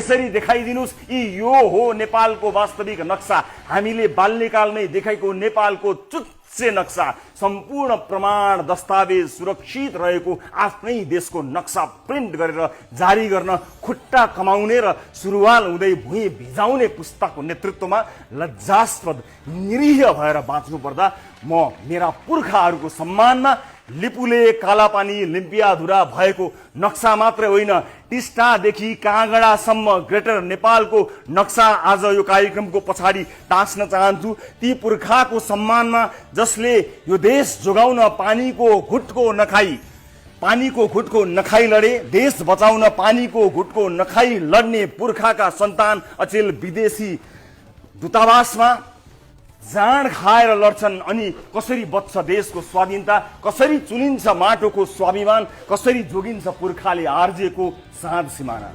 यसरी देखाइदिनुस् यो हो नेपालको वास्तविक नक्सा, हामीले बाल्यकालमै देखेको नेपालको चुच्चे नक्सा, सम्पूर्ण प्रमाण दस्तावेज सुरक्षित रहेको आफ्नै देशको नक्सा प्रिन्ट गरेर जारी गर्न खुट्टा कमाउने र सुरुवाल हुँदै भुइँ भिजाउने पुस्ताको नेतृत्वमा लज्जास्पद निरीह भएर बाँच्नु पर्दा म मेरा पुर्खाहरूको सम्मानमा लिपुले कालापानी लिम्पियाधुरा भएको नक्सा मात्रै होइन, टिस्टादेखि काँगडासम्म ग्रेटर नेपालको नक्सा आज यो कार्यक्रमको पछाडि टाँस्न चाहन्छु। ती पुर्खाको सम्मानमा जसले यो देश जोगाउन पानीको घुटको नखाई लडे, देश बचाउन पानीको घुटको नखाई लड्ने पुर्खाका सन्तान अचेल विदेशी दूतावासमा जाँड खाएर लड्छन्। अनि कसरी बच्छ देशको स्वाधीनता, कसरी चुनिन्छ माटोको स्वाभिमान, कसरी जोगिन्छ पुर्खाले आर्जिएको साँझ सिमाना।